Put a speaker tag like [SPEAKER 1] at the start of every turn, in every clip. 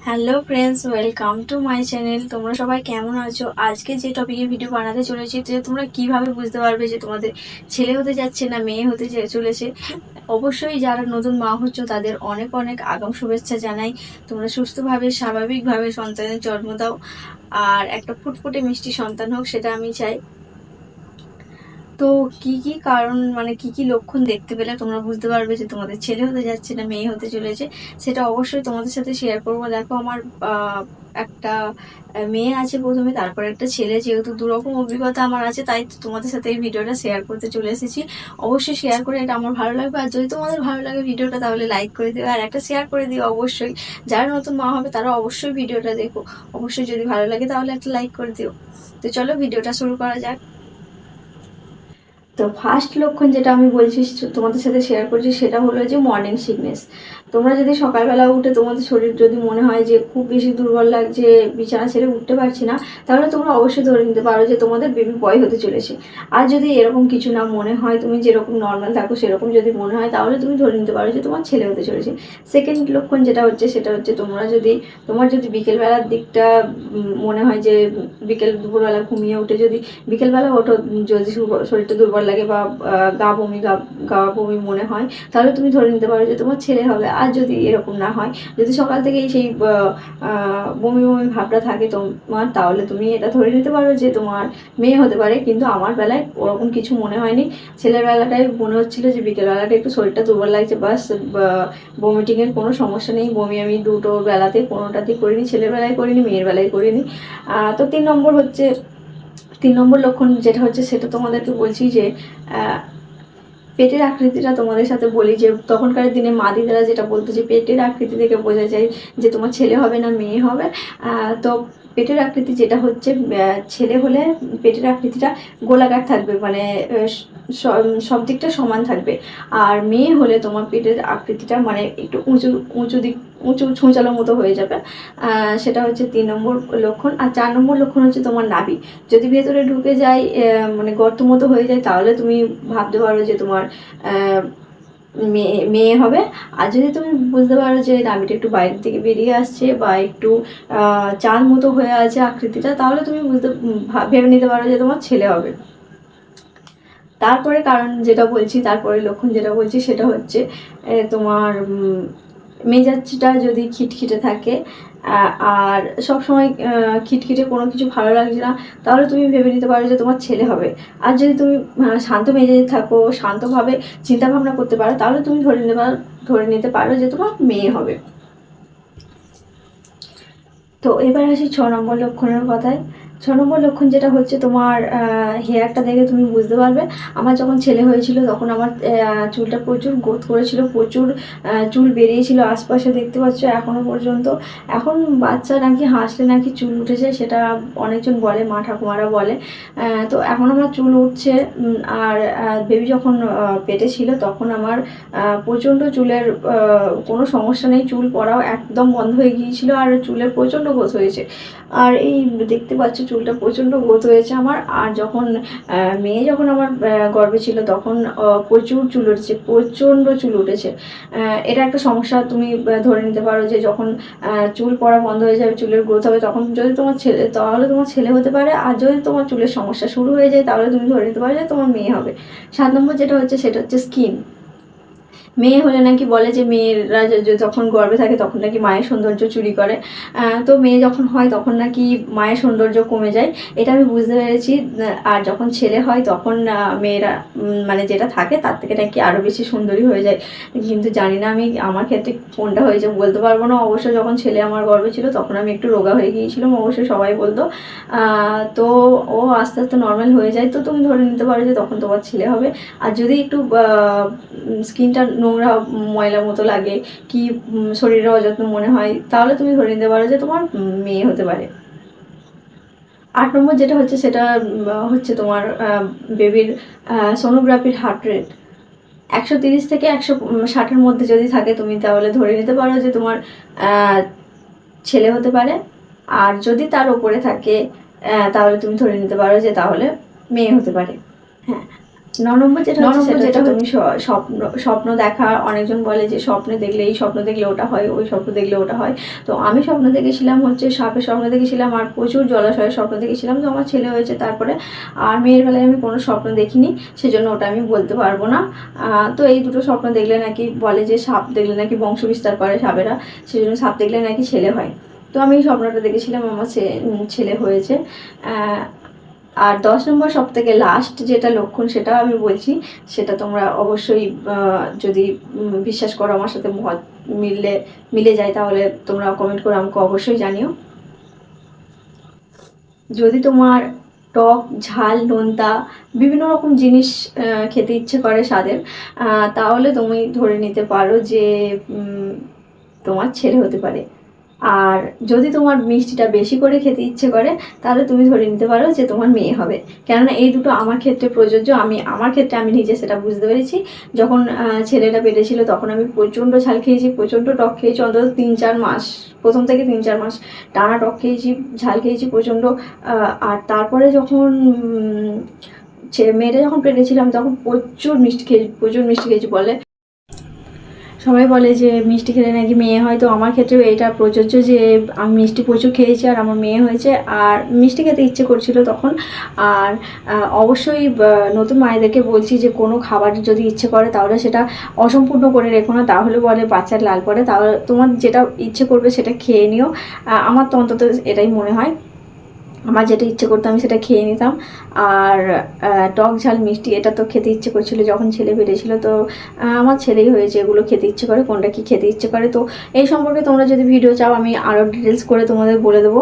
[SPEAKER 1] Hello friends, welcome to my channel. তোমরা সবাই কেমন আছো? আজকে যে টপিকে ভিডিও বানাতে চলেছি, যে তোমরা কিভাবে বুঝতে পারবে যে তোমাদের ছেলে হতে যাচ্ছে না মেয়ে হতে চলেছে। অবশ্যই যারা নতুন মা হচ্ছ তাদের অনেক অনেক আগাম শুভেচ্ছা জানাই। তোমরা সুস্থভাবে স্বাভাবিকভাবে সন্তানের জন্ম দাও, আর একটা ফুটফুটে মিষ্টি সন্তান হোক, সেটা আমি চাই। তো কি কি কারণ, মানে কি কি লক্ষণ দেখতে পেলে তোমরা বুঝতে পারবে যে তোমাদের ছেলে হতে যাচ্ছে না মেয়ে হতে চলেছে, সেটা অবশ্যই তোমাদের সাথে শেয়ার করবো। দেখো, আমার একটা মেয়ে আছে প্রথমে, তারপর একটা ছেলে। যেহেতু দুরকম অভিজ্ঞতা আমার আছে, তাই তোমাদের সাথে এই ভিডিওটা শেয়ার করতে চলে এসেছি। অবশ্যই শেয়ার করে এটা আমার ভালো লাগবে, আর যদি তোমাদের ভালো লাগে ভিডিওটা তাহলে লাইক করে দিও আর একটা শেয়ার করে দিও। অবশ্যই যারা নতুন মা হবে তারা অবশ্যই ভিডিওটা দেখো। অবশ্যই যদি ভালো লাগে তাহলে একটা লাইক করে দিও। তো চলো ভিডিওটা শুরু করা যাক। তো ফার্স্ট লক্ষণ যেটা আমি বলছি, তোমাদের সাথে শেয়ার করছি, সেটা হলো যে মর্নিং সিকনেস। তোমরা যদি সকালবেলা উঠে তোমাদের শরীর যদি মনে হয় যে খুব বেশি দুর্বল লাগছে, বিছানা ছেড়ে উঠতে পারছি না, তাহলে তোমরা অবশ্যই ধরে নিতে পারো যে তোমাদের বেবি বয় হতে চলেছে। আর যদি এরকম কিছু না মনে হয়, তুমি যেরকম নর্মাল থাকো সেরকম যদি মনে হয়, তাহলে তুমি ধরে নিতে পারো যে তোমার ছেলে হতে চলেছে। সেকেন্ড লক্ষণ যেটা হচ্ছে, সেটা হচ্ছে তোমার যদি বিকেলবেলার দিকটা মনে হয় যে দুপুরবেলা ঘুমিয়ে উঠে যদি বিকেলবেলা ওঠো, যদি শরীরটা দুর্বল লাগে বা গা বমি মনে হয়, তাহলে তুমি ধরে নিতে পারো যে তোমার ছেলে হবে। আর যদি এরকম না হয়, যদি সকাল থেকেই সেই বমি বমি ভাবটা থাকে তোমার, তাহলে তুমি এটা ধরে নিতে পারো যে তোমার মেয়ে হতে পারে। কিন্তু আমার বেলায় ওরকম কিছু মনে হয়নি। ছেলের বেলাটাই মনে হচ্ছিল যে বিকেলবেলাটা একটু শরীরটা দুর্বল লাগছে, বাস। বমিটিংয়ের কোনো সমস্যা নেই। বমি আমি দুটো বেলাতে কোনোটাতেই করিনি, ছেলের বেলায় করিনি, মেয়ের বেলায় করিনি। তো 3 নম্বর লক্ষণ যেটা হচ্ছে, সেটা তোমাদেরকে বলছি যে পেটের আকৃতিটা তোমাদের সাথে বলি। যে তখনকার দিনে মা দিদারা যেটা বলতো যে পেটের আকৃতি থেকে বোঝা যায় যে তোমার ছেলে হবে না মেয়ে হবে। তো পেটের আকৃতি যেটা হচ্ছে, ছেলে হলে পেটের আকৃতিটা গোলাকার থাকবে, মানে সব দিকটা সমান থাকবে। আর মেয়ে হলে তোমার পেটের আকৃতিটা মানে একটু উঁচু ছোঁচালোর মতো হয়ে যাবে। সেটা হচ্ছে 3 নম্বর লক্ষণ। আর 4 নম্বর লক্ষণ হচ্ছে তোমার নাভি যদি ভেতরে ঢুকে যায়, মানে গর্ত মতো হয়ে যায়, তাহলে তুমি ভাবতে পারো যে তোমার মেয়ে হবে। আর যদি তুমি বুঝতে পারো যে নাভিটা একটু বাইরের দিকে বেরিয়ে আসছে বা একটু চাঁদ মতো হয়ে আছে আকৃতিটা, তাহলে তুমি ভেবে নিতে পারো যে তোমার ছেলে হবে। তারপরে তারপরে লক্ষণ যেটা বলছি, সেটা হচ্ছে তোমার মেজাজটা যদি খিটখিটে থাকে, আর সবসময় খিটখিটে, কোনো কিছু ভালো লাগছে না, তাহলে তুমি ভেবে নিতে পারো যে তোমার ছেলে হবে। আর যদি তুমি শান্ত মেজাজে থাকো, শান্তভাবে চিন্তা ভাবনা করতে পারো, তাহলে তুমি ধরে নিতে পারো যে তোমার মেয়ে হবে। তো এবার আসি 6 নম্বর লক্ষণের কথায়। 6 নম্বর লক্ষণ যেটা হচ্ছে, তোমার হেয়ারটা দেখে তুমি বুঝতে পারবে। আমার যখন ছেলে হয়েছিল তখন আমার চুলটা প্রচুর গ্রোথ করেছিল, প্রচুর চুল বেরিয়েছিল আশপাশে, দেখতে পাচ্ছ এখনও পর্যন্ত। এখন বাচ্চা নাকি হাসলে নাকি চুল উঠে যায়, সেটা অনেকজন বলে, মা ঠাকুমারা বলে। তো এখন আমার চুল উঠছে। আর বেবি যখন পেটে ছিল তখন আমার প্রচণ্ড চুলের কোনো সমস্যা নেই, চুল পড়াও একদম বন্ধ হয়ে গিয়েছিল, আর চুলের প্রচণ্ড গ্রোথ হয়েছে। আর এই দেখতে পাচ্ছ চুলটা প্রচণ্ড গ্রোথ হয়েছে আমার। আর যখন মেয়ে যখন আমার গর্ভে ছিল তখন প্রচুর চুল উঠেছে, প্রচণ্ড চুল উঠেছে। এটা একটা সমস্যা। তুমি ধরে নিতে পারো যে যখন চুল পড়া বন্ধ হয়ে যাবে, চুলের গ্রোথ হবে, তখন যদি তোমার ছেলে, তাহলে তোমার ছেলে হতে পারে। আর যদি তোমার চুলের সমস্যা শুরু হয়ে যায়, তাহলে তুমি ধরে নিতে পারো যে তোমার মেয়ে হবে। 7 নম্বর যেটা হচ্ছে, সেটা হচ্ছে স্কিন। মেয়ে হলে নাকি বলে যে মেয়েরা যখন গর্ভে থাকে তখন নাকি মায়ের সৌন্দর্য চুরি করে। তো মেয়ে যখন হয় তখন নাকি মায়ের সৌন্দর্য কমে যায়, এটা আমি বুঝতে পেরেছি। আর যখন ছেলে হয় তখন মেয়েরা মানে যেটা থাকে তার থেকে নাকি আরও বেশি সুন্দরী হয়ে যায়। কিন্তু জানি না আমি আমার ক্ষেত্রে কোনটা হয়েছে, বলতে পারবো না। অবশ্য যখন ছেলে আমার গর্ভে ছিল তখন আমি একটু রোগা হয়ে গিয়েছিলাম, অবশ্যই সবাই বলতো। তো ও আস্তে আস্তে নর্মাল হয়ে যায়, তো তুমি ধরে নিতে পারো যে তখন তোমার ছেলে হবে। আর যদি একটু স্কিনটা নোংরা ময়লা মতো লাগে, কি শরীরে অযত্ন মনে হয়, তাহলে তুমি ধরে নিতে পারো যে তোমার মেয়ে হতে পারে। 8 নম্বর যেটা হচ্ছে, সেটা হচ্ছে তোমার বেবির সোনোগ্রাফির হার্ট রেট 130 থেকে 160-এর মধ্যে যদি থাকে, তুমি তাহলে ধরে নিতে পারো যে তোমার ছেলে হতে পারে। আর যদি তার উপরে থাকে, তাহলে তুমি ধরে নিতে পারো যে তাহলে মেয়ে হতে পারে। হ্যাঁ। নম্বর যেটা তুমি স্বপ্ন দেখা, অনেকজন বলে যে স্বপ্নে দেখলে এই স্বপ্ন দেখলে ওটা হয়, ওই স্বপ্ন দেখলে ওটা হয়। তো আমি স্বপ্ন দেখেছিলাম হচ্ছে সাপের স্বপ্ন দেখেছিলাম আর প্রচুর জলাশয়ের স্বপ্ন দেখেছিলাম। তো আমার ছেলে হয়েছে তারপরে, আর মেয়ের বেলায় আমি কোনো স্বপ্ন দেখিনি, সেজন্য ওটা আমি বলতে পারবো না। তো এই দুটো স্বপ্ন দেখলে নাকি বলে যে সাপ দেখলে নাকি বংশ বিস্তার করে সাপেরা, সেজন্য সাপ দেখলে নাকি ছেলে হয়। তো আমি এই স্বপ্নটা দেখেছিলাম, আমার ছেলে হয়েছে। আর 10 নম্বর সব থেকে লাস্ট যেটা লক্ষণ সেটাও আমি বলছি, সেটা তোমরা অবশ্যই যদি বিশ্বাস করো আমার সাথে মত মিলে যায় তাহলে তোমরা কমেন্ট করে আমাকে অবশ্যই জানিও। যদি তোমার টক ঝাল নোনতা বিভিন্ন রকম জিনিস খেতে ইচ্ছে করে স্বাদের, তাহলে তুমি ধরে নিতে পারো যে তোমার ছেলে হতে পারে। আর যদি তোমার মিষ্টিটা বেশি করে খেতে ইচ্ছে করে তাহলে তুমি ধরে নিতে পারো যে তোমার মেয়ে হবে। কেননা এই দুটো আমার ক্ষেত্রে প্রযোজ্য। আমার ক্ষেত্রে আমি নিজে সেটা বুঝতে পেরেছি। যখন ছেলেটা পেটে ছিল তখন আমি প্রচণ্ড ঝাল খেয়েছি, প্রচণ্ড টক খেয়েছি, অন্তত 3-4 মাস, প্রথম থেকে 3-4 মাস টানা টক খেয়েছি, ঝাল খেয়েছি প্রচণ্ড। আর তারপরে যখন মেয়েটা যখন পেটে ছিলাম তখন প্রচুর মিষ্টি খেয়েছি বলে। সবাই বলে যে মিষ্টি খেলে নাকি মেয়ে হয়। তো আমার ক্ষেত্রেও এটা প্রযোজ্য যে আমি মিষ্টি প্রচুর খেয়েছি আর আমার মেয়ে হয়েছে। আর মিষ্টি খেতে ইচ্ছে করছিল তখন। আর অবশ্যই নতুন মায়েদেরকে বলছি যে কোনো খাবার যদি ইচ্ছে করে তাহলে সেটা অসম্পূর্ণ করে রেখো না, তাহলে বলে বাচ্চার লাল পড়ে। তাহলে তোমার যেটা ইচ্ছে করবে সেটা খেয়ে নিও। আমার তো অন্তত এটাই মনে হয়, আমার যেটা ইচ্ছে করতো আমি সেটা খেয়ে নিতাম। আর টক ঝাল মিষ্টি এটা তো খেতে ইচ্ছে করছিল যখন ছেলে বেড়েছিল। তো আমার ছেলেই হয়েছে, এগুলো খেতে ইচ্ছে করে, কোনটা কি খেতে ইচ্ছে করে। তো এই সম্পর্কে তোমরা যদি ভিডিও চাও আমি আরও ডিটেলস করে তোমাদের বলে দেবো।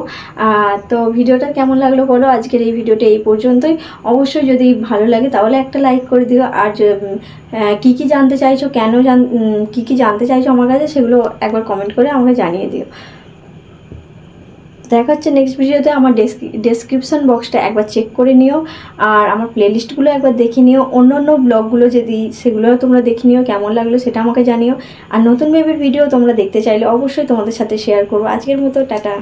[SPEAKER 1] তো ভিডিওটা কেমন লাগলো বলো। আজকের এই ভিডিওটা এই পর্যন্তই। অবশ্যই যদি ভালো লাগে তাহলে একটা লাইক করে দিও। আর কী কী জানতে চাইছো, কী কী জানতে চাইছো আমার কাছে সেগুলো একবার কমেন্ট করে আমাকে জানিয়ে দিও। দেখা হচ্ছে নেক্সট ভিডিওতে। আমার ডেসক্রিপশন বক্সটা একবার চেক করে নিও, আর আমার প্লেলিস্টগুলো একবার দেখে নিও। অন্য ব্লগগুলো যদি সেগুলোও তোমরা দেখে নিও, কেমন লাগলো সেটা আমাকে জানিও। আর নতুন বেবির ভিডিও তোমরা দেখতে চাইলে অবশ্যই তোমাদের সাথে শেয়ার করবো। আজকের মতো টাটা।